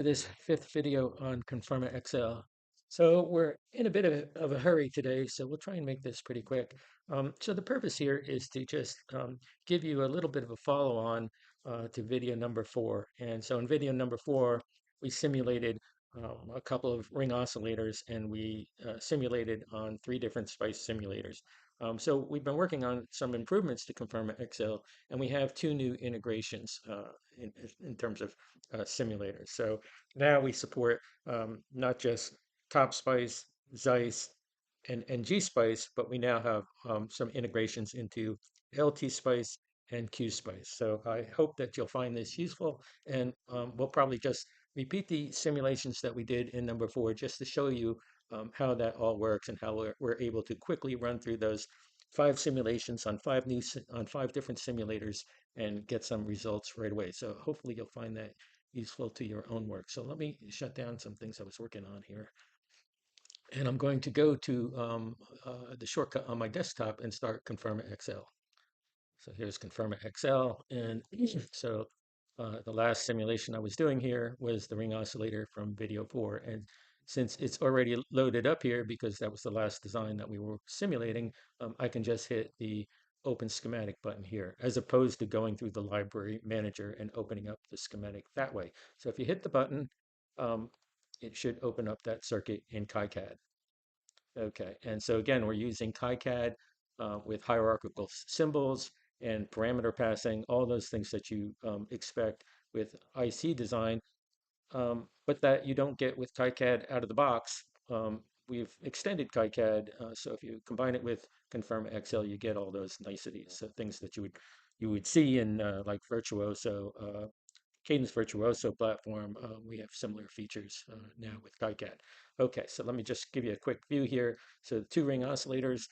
This fifth video on ConfirmaXL. So we're in a bit of a hurry today, so we'll try and make this pretty quick. So the purpose here is to just give you a little bit of a follow-on to video number 4. And so in video number 4, we simulated a couple of ring oscillators, and we simulated on 3 different spice simulators. So we've been working on some improvements to ConfirmaXL, and we have 2 new integrations in terms of simulators. So now we support not just Topspice, Xyce, and NGspice, but we now have some integrations into LTspice and Qspice. So I hope that you'll find this useful, and we'll probably just repeat the simulations that we did in number 4 just to show you how that all works and how we're able to quickly run through those 5 simulations on 5 different simulators and get some results right away. So hopefully you'll find that useful to your own work. So let me shut down some things I was working on here. And I'm going to go to the shortcut on my desktop and start ConfirmaXL. So here's ConfirmaXL. And so the last simulation I was doing here was the ring oscillator from video 4. And since it's already loaded up here, because that was the last design that we were simulating, I can just hit the open schematic button here, as opposed to going through the library manager and opening up the schematic that way. So if you hit the button, um, it should open up that circuit in Kicad. Okay, and so again, we're using Kicad with hierarchical symbols and parameter passing, all those things that you expect with IC design, but that you don't get with Kicad out of the box. We've extended Kicad, so if you combine it with ConfirmaXL, you get all those niceties, so things that you would see in like Virtuoso, Cadence Virtuoso platform. We have similar features now with Kicad. Okay, so let me just give you a quick view here. So the 2 ring oscillators.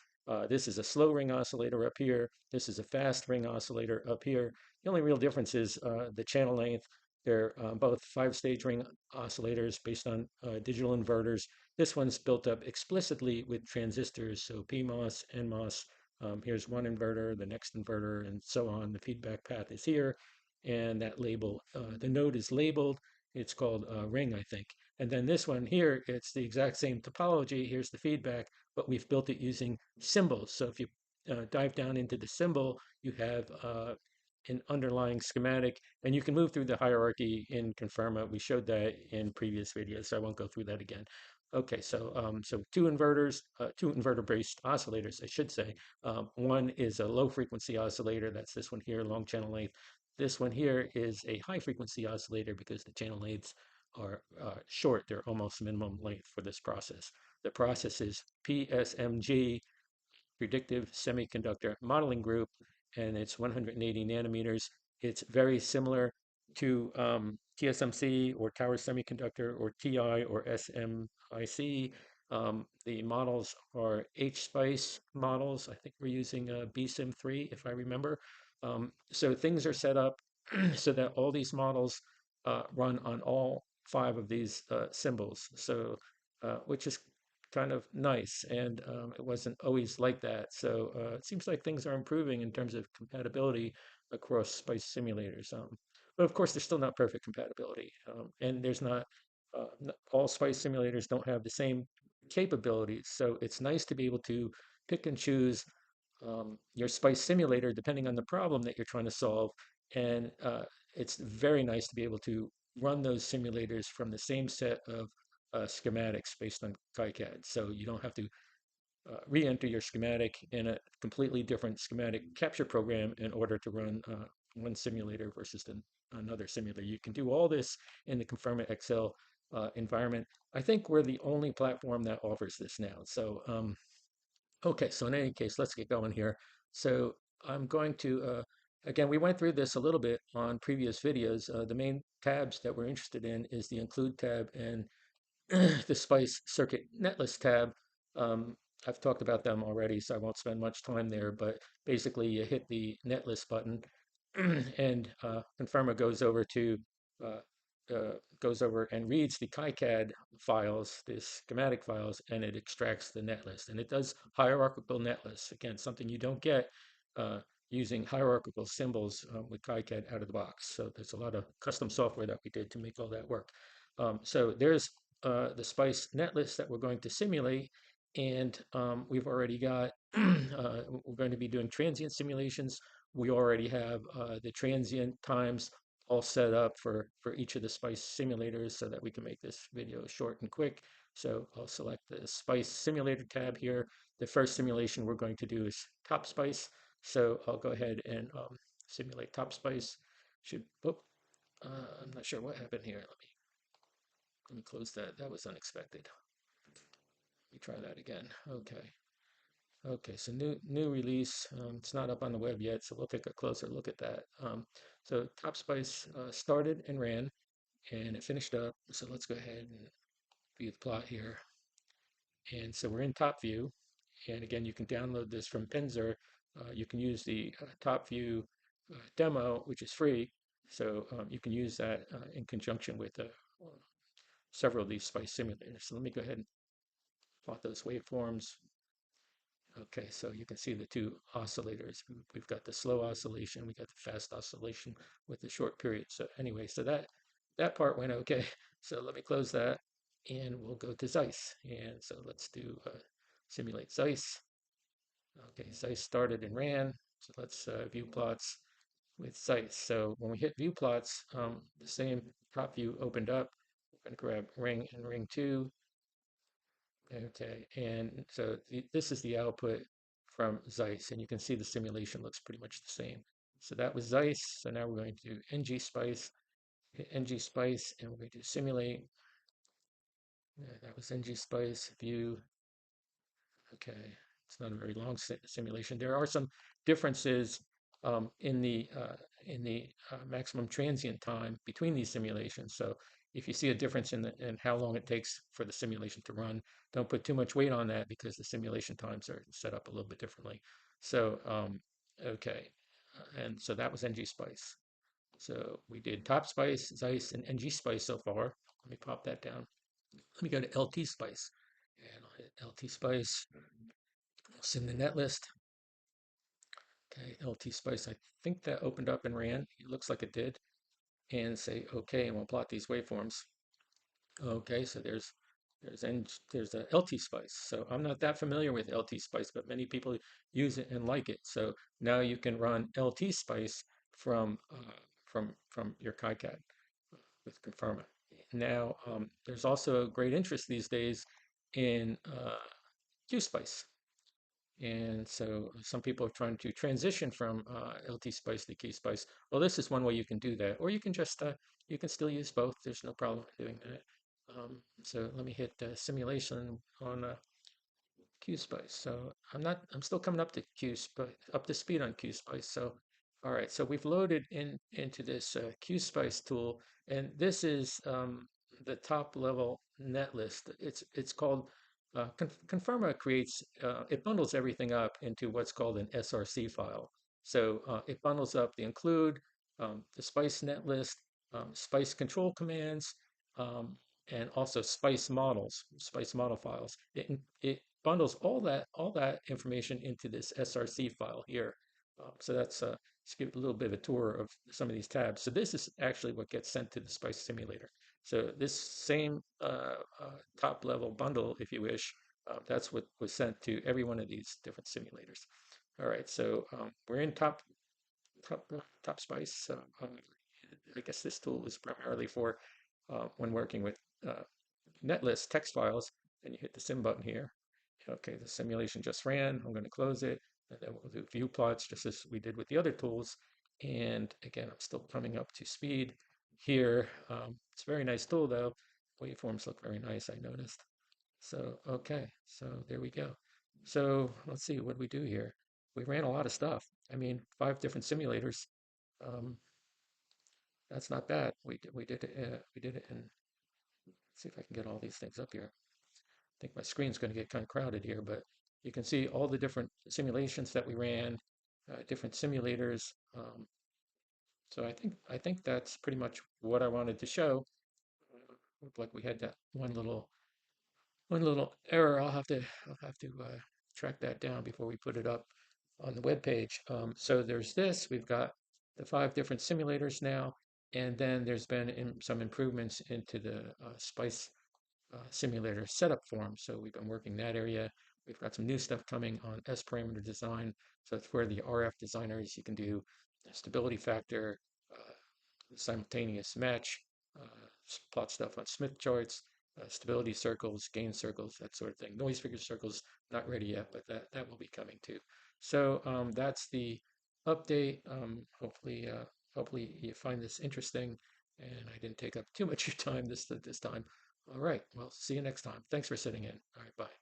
This is a slow ring oscillator up here. This is a fast ring oscillator up here. The only real difference is the channel length. They're both 5-stage ring oscillators based on digital inverters. This one's built up explicitly with transistors, so PMOS, NMOS. Here's one inverter, the next inverter, and so on. The feedback path is here, and that label, the node is labeled. It's called ring, I think. And then this one here, it's the exact same topology. Here's the feedback, but we've built it using symbols. So if you dive down into the symbol, you have an underlying schematic, and you can move through the hierarchy in Confirma. We showed that in previous videos, so I won't go through that again. Okay, so 2 inverters, 2 inverter-based oscillators, I should say. One is a low frequency oscillator. That's this one here, long channel length. This one here is a high frequency oscillator because the channel lengths are short. They're almost minimum length for this process. The process is PSMG, Predictive Semiconductor Modeling Group, and it's 180 nanometers. It's very similar to TSMC or Tower Semiconductor or TI or SMIC. The models are HSpice models. I think we're using BSIM3, if I remember. So things are set up so that all these models run on all 5 of these symbols. So, which is kind of nice, and it wasn't always like that. So it seems like things are improving in terms of compatibility across Spice simulators. But of course, there's still not perfect compatibility, and there's not all Spice simulators don't have the same capabilities. So it's nice to be able to pick and choose your Spice simulator depending on the problem that you're trying to solve, and it's very nice to be able to run those simulators from the same set of schematics based on KiCad. So you don't have to re-enter your schematic in a completely different schematic capture program in order to run one simulator versus another simulator. You can do all this in the ConfirmaXL environment. I think we're the only platform that offers this now. So okay, so in any case, let's get going here. So I'm going to, again, we went through this a little bit on previous videos. The main tabs that we're interested in is the include tab and the Spice Circuit Netlist tab. I've talked about them already, so I won't spend much time there, but basically you hit the netlist button and Confirma uh, goes over and reads the KiCad files, the schematic files, and it extracts the netlist. And it does hierarchical netlists. Again, something you don't get uh, using hierarchical symbols with KiCad out of the box. So there's a lot of custom software that we did to make all that work. So there's the Spice netlist that we're going to simulate, and we've already got, we're going to be doing transient simulations. We already have the transient times all set up for each of the Spice simulators so that we can make this video short and quick. So I'll select the Spice simulator tab here. The first simulation we're going to do is Topspice. So I'll go ahead and simulate Topspice. Should, oh, I'm not sure what happened here. Let me close that. That was unexpected. Let me try that again. Okay. Okay, so new release. It's not up on the web yet, so we'll take a closer look at that. So Topspice started and ran, and it finished up. So let's go ahead and view the plot here. And so we're in top view. And again, you can download this from Pinzer. You can use the top view demo, which is free. So you can use that in conjunction with several of these Spice simulators. So let me go ahead and plot those waveforms. Okay, so you can see the two oscillators. We've got the slow oscillation, we got the fast oscillation with the short period. So anyway, so that part went okay. So let me close that, and we'll go to Xyce. And so let's do simulate Xyce. Okay, Xyce started and ran. So let's view plots with Xyce. So when we hit view plots, the same top view opened up. We're going to grab ring and ring 2. Okay, and so this is the output from Xyce, and you can see the simulation looks pretty much the same. So that was Xyce. So now we're going to do NGspice, hit NGspice, and we're going to simulate. That was NGspice, view. Okay, it's not a very long simulation. There are some differences in the maximum transient time between these simulations. So if you see a difference in how long it takes for the simulation to run, don't put too much weight on that because the simulation times are set up a little bit differently. So okay, and so that was NGspice. So we did Topspice, Xyce, and NGspice so far. Let me pop that down. Let me go to LTspice, and I'll hit LTspice. It's in the net list. Okay, LTspice, I think that opened up and ran. It looks like it did. And say okay, and we'll plot these waveforms. Okay, so there's a LTspice. So I'm not that familiar with LTspice, but many people use it and like it. So now you can run LTspice from your Kicad with Confirma. Now there's also great interest these days in Qspice. And so some people are trying to transition from LTspice to Keyspice. Well, this is one way you can do that, or you can just you can still use both. There's no problem doing that. So let me hit simulation on Qspice. So I'm still coming up to Qspice, up to speed on Qspice. So, all right. So we've loaded into this Qspice tool, and this is the top level net list. It's called Confirma creates it bundles everything up into what's called an SRC file. So it bundles up the include, the Spice net list, Spice control commands, um, and also Spice models, Spice model files. It bundles all that information into this SRC file here. So that's let's give a little bit of a tour of some of these tabs. So this is actually what gets sent to the Spice simulator. So this same top level bundle, if you wish, that's what was sent to every one of these different simulators. All right, so we're in Topspice. So I guess this tool is primarily for when working with netlist text files, and you hit the sim button here. Okay, the simulation just ran. I'm going to close it, and then we'll do view plots just as we did with the other tools. And again, I'm still coming up to speed here. It's a very nice tool though. Waveforms look very nice, I noticed. So, okay, so there we go. So let's see what we do here. We ran a lot of stuff. I mean, 5 different simulators. Um, that's not bad. We did it. We did it in. Let's see if I can get all these things up here. I think my screen's going to get kind of crowded here, but you can see all the different simulations that we ran, different simulators. So I think that's pretty much what I wanted to show. Looked like we had that one little error. I'll have to track that down before we put it up on the web page. So there's this. We've got the 5 different simulators now. And then there's been some improvements into the Spice simulator setup form. So we've been working that area. We've got some new stuff coming on S parameter design. So it's where the RF designers, you can do stability factor, simultaneous match, plot stuff on Smith charts, stability circles, gain circles, that sort of thing. Noise figure circles, not ready yet, but that will be coming too. So that's the update. Hopefully you find this interesting, and I didn't take up too much of your time this time. All right, well, see you next time. Thanks for sitting in. All right, bye.